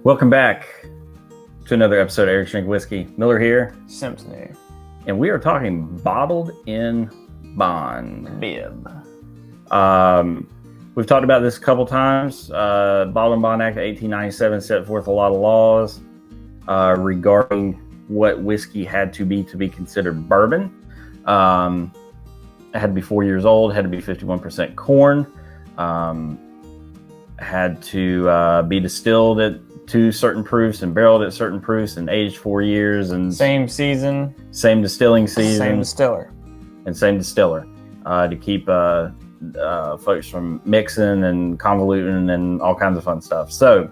Welcome back to another episode of Eric's Drink Whiskey. Miller here. Simpson here. And we are talking bottled in bond. Bib. We've talked about this a couple times. Bottled in Bond Act of 1897 set forth a lot of laws regarding what whiskey had to be considered bourbon. It had to be 4 years old, had to be 51% corn, had to be distilled at two certain proofs and barreled at certain proofs and aged 4 years, and Same season, same distilling season, same distiller. and same distiller to keep folks from mixing and convoluting and all kinds of fun stuff. So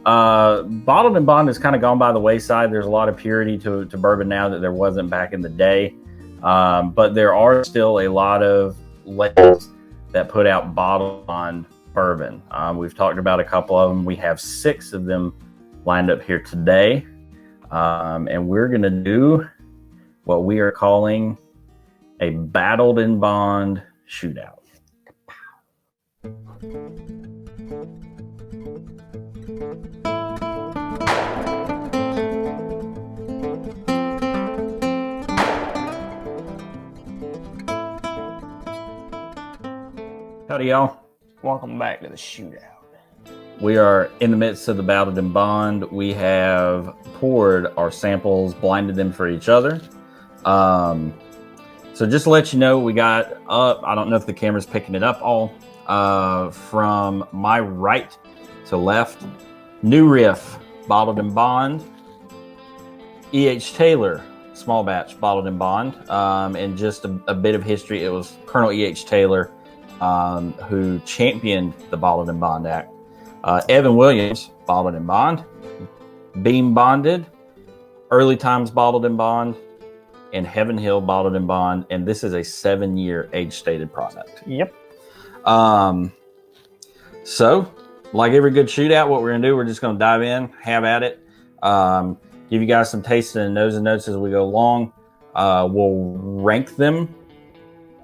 bottled in bond has kind of gone by the wayside. There's a lot of purity to bourbon now that there wasn't back in the day, but there are still a lot of labels that put out bottled bond bourbon. We've talked about a couple of them. We have 6 of them lined up here today, and we're going to do what we are calling a bottled in bond shootout. Howdy, y'all. Welcome back to the shootout. We are in the midst of the bottled in bond. We have poured our samples, blinded them for each other. So just to let you know, we got up, I don't know if the camera's picking it up all, from my right to left, New Riff, bottled in bond, E.H. Taylor, small batch, bottled in bond, and just a bit of history. It was Colonel E.H. Taylor who championed the bottled in bond act. Evan Williams, bottled in bond, Beam bonded, Early Times bottled in bond, and Heaven Hill bottled in bond, and this is a 7-year age stated product. Yep. So, like every good shootout, what we're gonna do, we're just gonna dive in, have at it, give you guys some tasting and nose and notes as we go along. We'll rank them.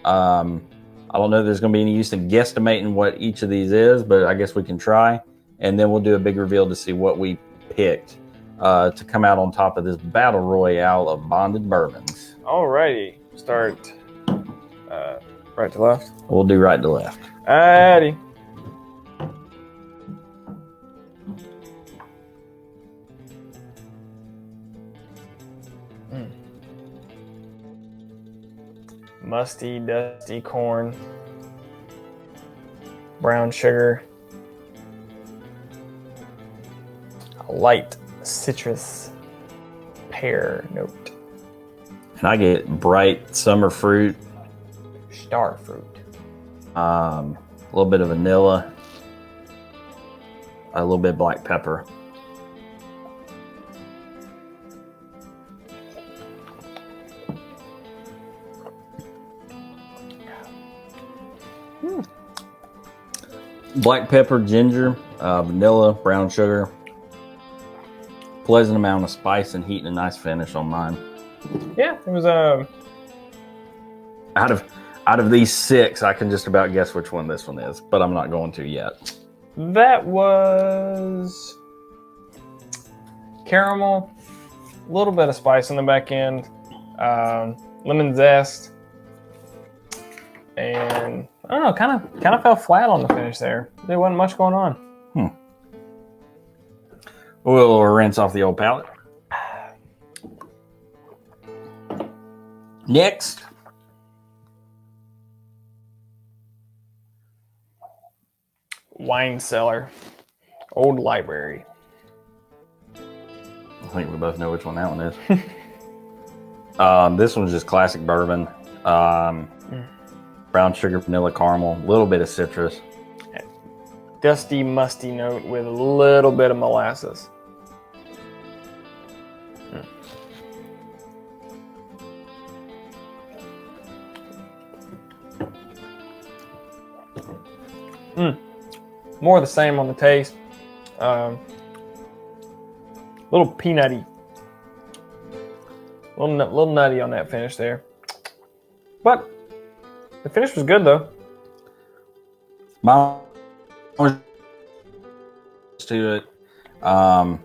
I don't know if there's gonna be any use in guesstimating what each of these is, but I guess we can try, and then we'll do a big reveal to see what we picked to come out on top of this battle royale of bonded bourbons. Alrighty. Start right to left. We'll do right to left. Alrighty. Musty, dusty corn. Brown sugar. A light citrus pear note. And I get bright summer fruit, Star fruit. a little bit of vanilla, a little bit of black pepper. Black pepper, ginger, vanilla, brown sugar. Pleasant amount of spice and heat and a nice finish on mine. Yeah, it was Out of these 6, I can just about guess which one this one is, but I'm not going to yet. that was caramel, a little bit of spice on the back end, lemon zest, and I don't know, kind of fell flat on the finish there. There wasn't much going on. We'll rinse off the old palate. Next, Wine cellar, old library. I think we both know which one that one is. This one's just classic bourbon. Brown sugar, vanilla, caramel, a little bit of citrus. Dusty, musty note with a little bit of molasses. More of the same on the taste. Little peanutty. Little nutty on that finish there. But the finish was good though. My to it. I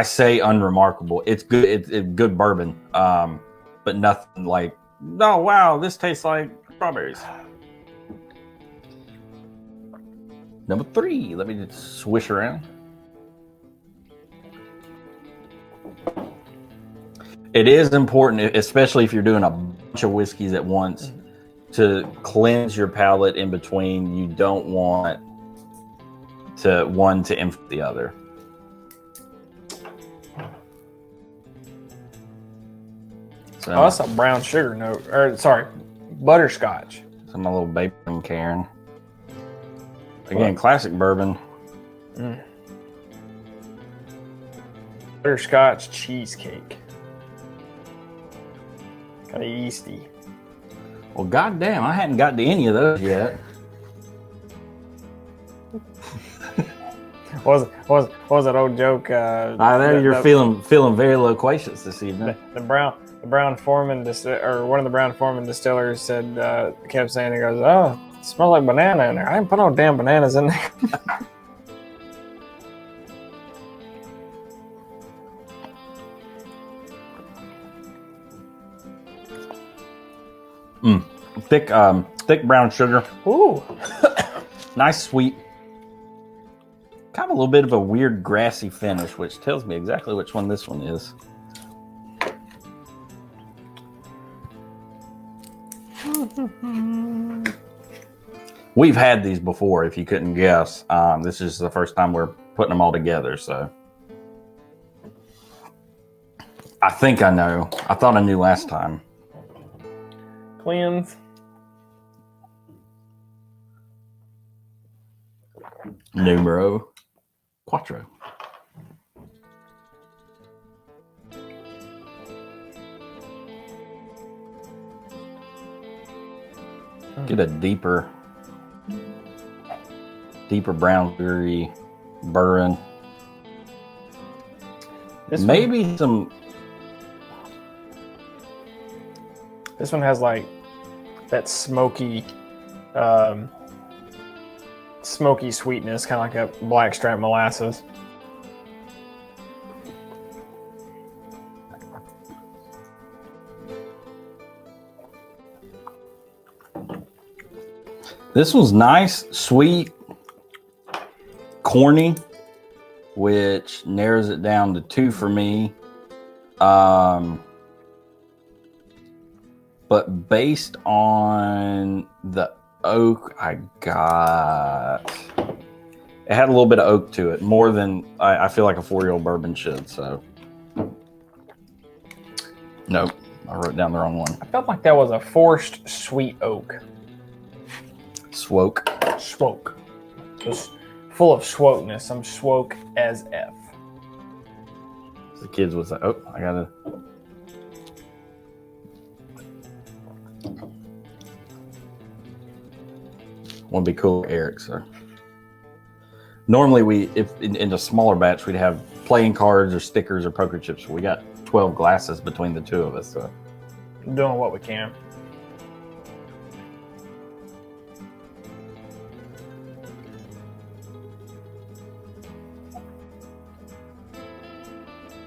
say unremarkable. It's good. It's good bourbon, but nothing like. Oh wow, this tastes like strawberries. Number 3. Let me just swish around. It is important, especially if you're doing a bunch of whiskeys at once, to cleanse your palate in between. You don't want one to infect the other. So that's a brown sugar note. Or sorry, butterscotch. So my little baby Karen. Again, classic bourbon. Butterscotch cheesecake. Kind of yeasty. Well, goddamn, I hadn't got to any of those yet. What was that old joke? I know you're feeling very loquacious this evening. The Brown Foreman or one of the Brown Foreman distillers said kept saying, he goes, "Oh, it smells like banana in there. I didn't put no damn bananas in there." Thick brown sugar. Ooh. Nice sweet. Kind of a little bit of a weird grassy finish, which tells me exactly which one this one is. We've had these before, if you couldn't guess. This is the first time we're putting them all together, so. I think I know. I thought I knew last time. Cleanse. Numero Quattro. Get a deeper brown sugary bourbon. Maybe some. This one has like that smoky sweetness, kind of like a blackstrap molasses. This one's nice, sweet, corny, which narrows it down to 2 for me. But based on the oak I got, it had a little bit of oak to it, more than I feel like a 4-year-old bourbon should. So, nope, I wrote down the wrong one. I felt like that was a forced sweet oak. Swoke. Just full of swokeness. I'm swoke as F. The kids was like, oh, I gotta. Want to be cool, Eric. So normally if in a smaller batch, we'd have playing cards or stickers or poker chips. We got 12 glasses between the 2 of us. So doing what we can.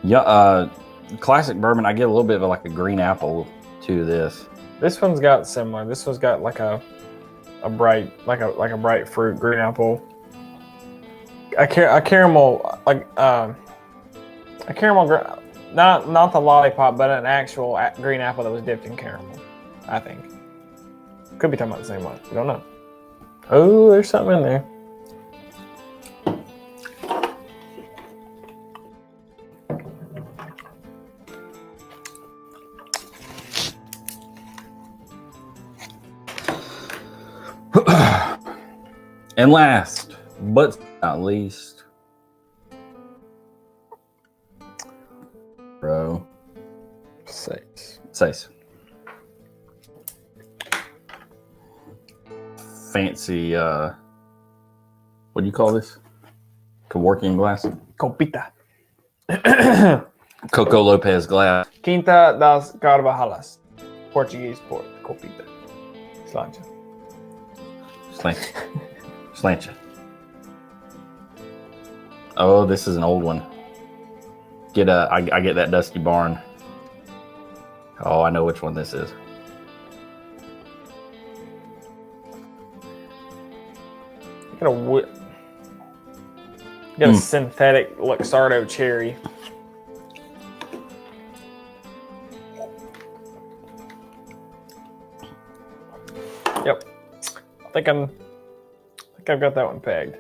Yeah, classic bourbon. I get a little bit of like a green apple to this. This one's got similar. This one's got like a bright, like a bright fruit, green apple. A caramel, like a caramel, not the lollipop, but an actual green apple that was dipped in caramel. I think. Could be talking about the same one. We don't know. Oh, there's something in there. And last, but not least, bro. Seis. Fancy, what do you call this? Co-working glass? Copita. Coco Lopez glass. Quinta das Carvajalas. Portuguese port. Copita. Slancha. Slancha. Oh, this is an old one. I get that Dusty Barn. Oh, I know which one this is. Got a synthetic Luxardo cherry. Yep. I think I've got that one pegged.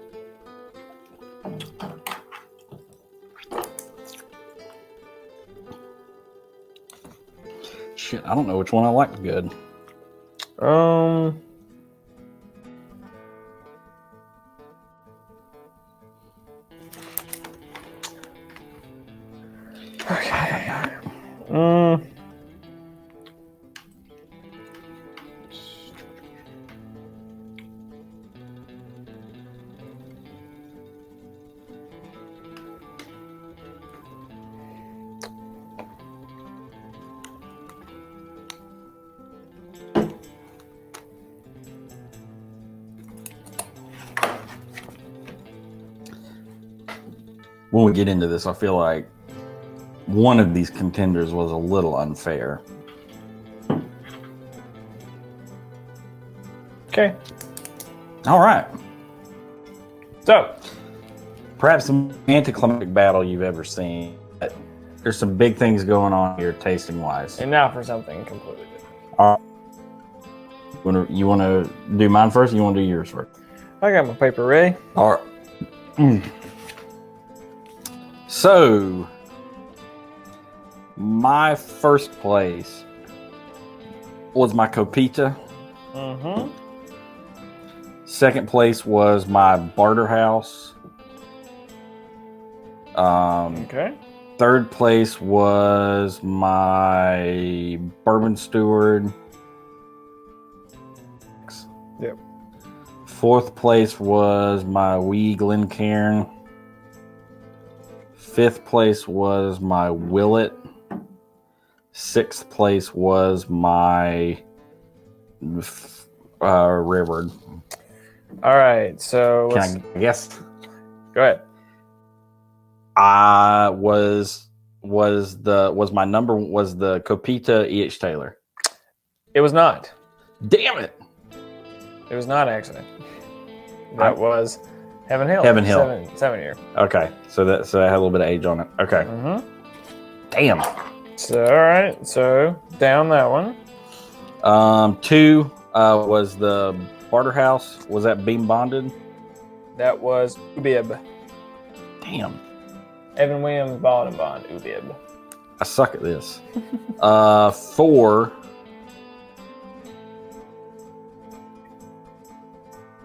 Shit, I don't know which one I like good. Okay. When we get into this, I feel like one of these contenders was a little unfair. Okay. All right. So, perhaps the most anticlimactic battle you've ever seen. There's some big things going on here, tasting wise. and now for something completely different. All right. You want to do mine first? Or you want to do yours first? I got my paper ready. All right. So, my first place was my Copita. Mm-hmm. Second place was my Barter House. Okay. Third place was my Bourbon Steward. Yep. Fourth place was my Wee Glencairn. Fifth place was my Willet. Sixth place was my Redbird. All right. So Can I guess? go ahead. My number was the Copita E.H. Taylor. It was not. Damn it! It was not accident. That was Heaven Hill. Heaven Hill. 7 year. Okay, so I had a little bit of age on it. Okay. Mm-hmm. Damn. So all right. So down that one. 2 was the Barter House. Was that beam bonded? That was Ubib. Damn. Evan Williams, Bald and Bond, Ubib. I suck at this. 4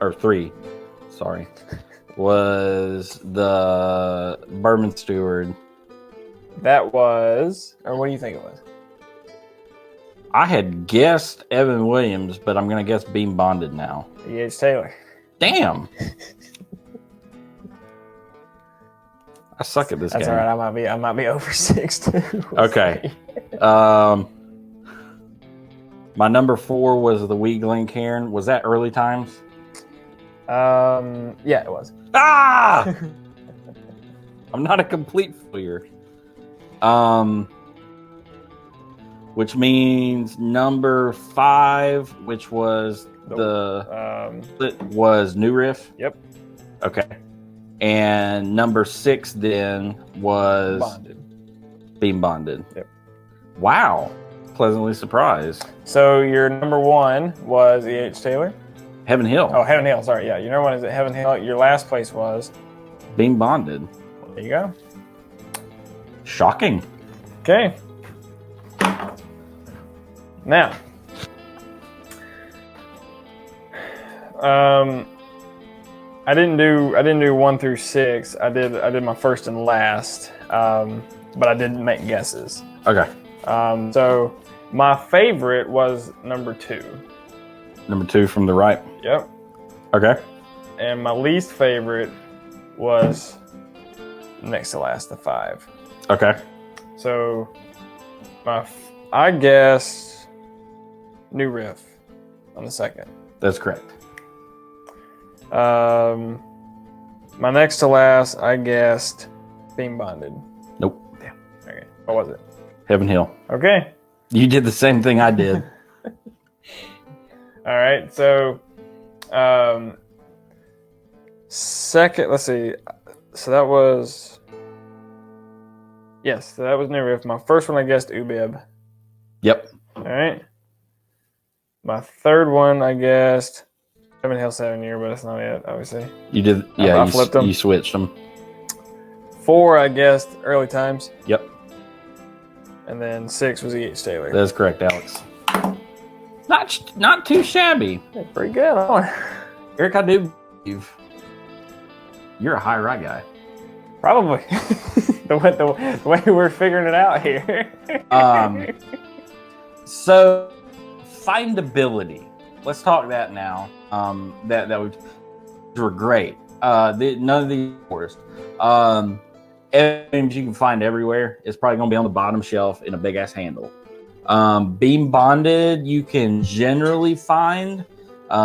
or 3, sorry, was the Bourbon Steward. That was, or what do you think it was? I had guessed Evan Williams, but I'm gonna guess beam bonded now. E.H. Taylor. Damn. I suck at this That's game. all right. I might be over 6 too. Okay. My number 4 was the Wee Glencairn. Was that early times? Yeah, it was. Ah! I'm not a complete failure. Which means number 5, which was was New Riff. Yep. Okay. And number 6 then was Bonded. Beam Bonded. Yep. Wow. Pleasantly surprised. So your number 1 was E.H. Taylor? Heaven Hill. Oh, Heaven Hill. Sorry. Yeah, your number 1 is at Heaven Hill. Your last place was? Beam Bonded. There you go. Shocking. Okay. Now, I didn't do 1 through 6. I did my first and last, but I didn't make guesses. Okay. So my favorite was number 2. Number 2 from the right. Yep. Okay. And my least favorite was next to last, the 5. Okay. So I guessed New Riff on the second. That's correct. My next to last, I guessed beam bonded. Nope. Damn. Okay. What was it? Heaven Hill. Okay. You did the same thing I did. All right. So, second, let's see. So that was, yes, so that was New Riff. My first one, I guessed Ubib. Yep. All right. My third one, I guessed Heaven Hill 7-year, but that's not it, obviously. You did. Yeah, I flipped them. You switched them. 4, I guessed Early Times. Yep. And then 6 was E.H. Taylor. That's correct, Alex. Not too shabby. Yeah, pretty good. Eric, I do believe you're a high rye guy. Probably. the way we're figuring it out here. So, findability. Let's talk that now. That were great. None of these worst. Everything you can find everywhere is probably going to be on the bottom shelf in a big ass handle. Beam bonded, you can generally find.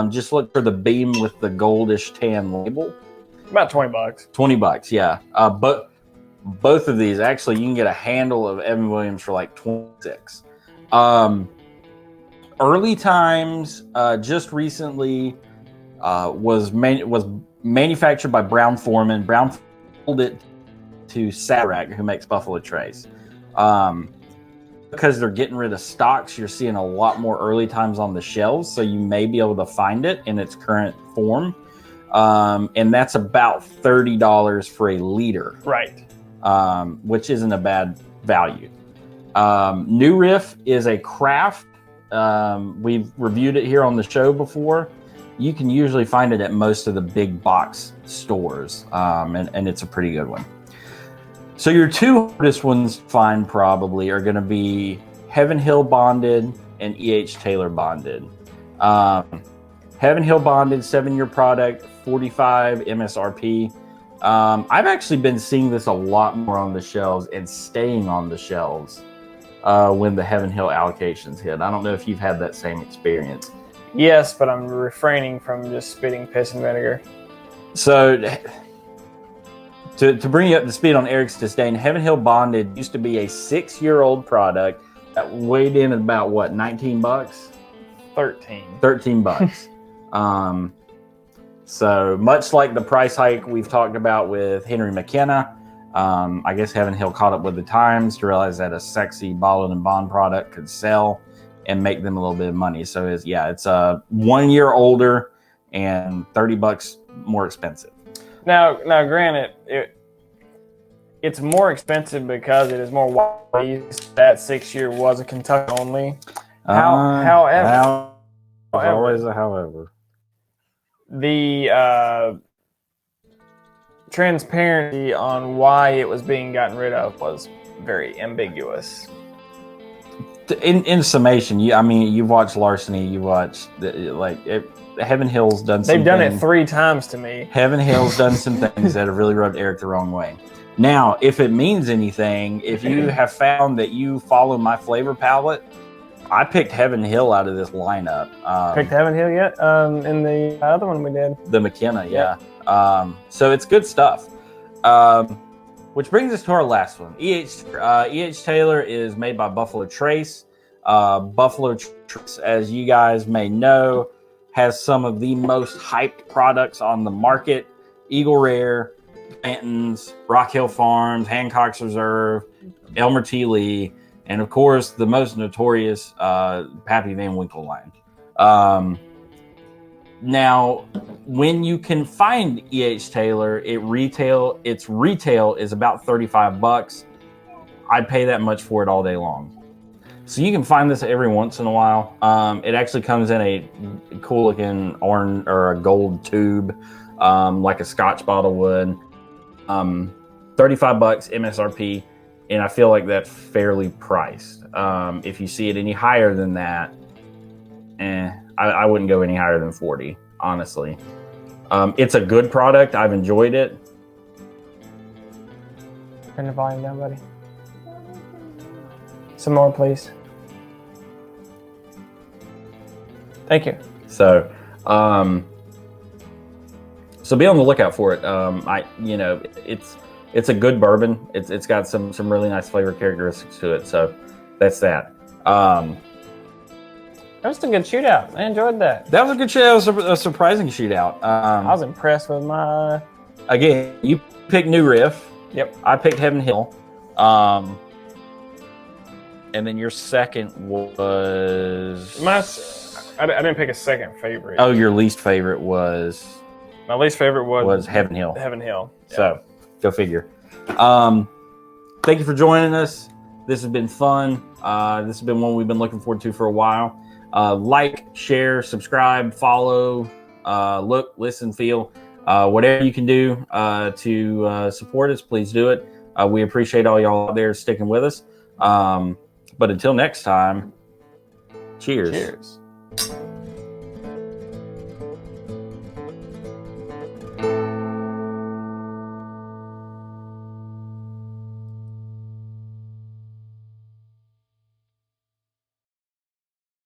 Just look for the beam with the goldish tan label. About $20. $20, yeah. But both of these, actually, you can get a handle of Evan Williams for like $26. Early Times, just recently, was manufactured by Brown Forman. Brown sold it to Satarac, who makes Buffalo Trace. Because they're getting rid of stocks, you're seeing a lot more Early Times on the shelves, so you may be able to find it in its current form. And that's about $30 for a liter. Right. Which isn't a bad value. New Riff is a craft. We've reviewed it here on the show before. You can usually find it at most of the big box stores, and it's a pretty good one. So your two hardest ones to find probably are going to be Heaven Hill Bonded and E.H. Taylor Bonded. Heaven Hill Bonded, 7-year product, $45 MSRP. I've actually been seeing this a lot more on the shelves and staying on the shelves when the Heaven Hill allocations hit. I don't know if you've had that same experience. Yes, but I'm refraining from just spitting piss and vinegar. So, to bring you up to speed on Eric's disdain, Heaven Hill Bonded used to be a 6-year-old product that weighed in at about, what, $19? 13. $13. So much like the price hike we've talked about with Henry McKenna, I guess Heaven Hill caught up with the times to realize that a sexy bottled and bond product could sell and make them a little bit of money. So it's 1 year older and $30 more expensive. Now, granted, it's more expensive because it is more widely used. That 6-year was a Kentucky only. However, always a however. The transparency on why it was being gotten rid of was very ambiguous. In summation, you've watched Larceny, you watched Heaven Hill's done. They've done it 3 times to me. Heaven Hill's done some things that have really rubbed Eric the wrong way. Now, if it means anything, if you have found that you follow my flavor palette, I picked Heaven Hill out of this lineup. Picked Heaven Hill yet? In the other one we did. The McKenna, yeah. So it's good stuff. Which brings us to our last one. E.H. Taylor is made by Buffalo Trace. Buffalo Trace, as you guys may know, has some of the most hyped products on the market. Eagle Rare, Blanton's, Rock Hill Farms, Hancock's Reserve, Elmer T. Lee, and of course, the most notorious Pappy Van Winkle line. Now, when you can find E.H. Taylor, its retail is about $35. I'd pay that much for it all day long. So you can find this every once in a while. It actually comes in a cool looking orange or a gold tube, like a Scotch bottle would. $35 MSRP, and I feel like that's fairly priced. If you see it any higher than that, I wouldn't go any higher than 40, honestly. It's a good product. I've enjoyed it. Turn the volume down, buddy. Some more, please. Thank you. So So be on the lookout for it. It's a good bourbon. It's got some really nice flavor characteristics to it. So that's that. That was a good shootout. I enjoyed that. That was a good shootout. It was a surprising shootout. I was impressed with my. Again, you picked New Riff. Yep. I picked Heaven Hill. And then your second was I didn't pick a second favorite. Oh, your least favorite was. My least favorite was Heaven Hill. Heaven Hill. Yeah. So, go figure. Thank you for joining us. This has been fun. This has been one we've been looking forward to for a while. Like, share, subscribe, follow, look, listen, feel. Whatever you can do to support us, please do it. We appreciate all y'all out there sticking with us. But until next time, cheers. Cheers.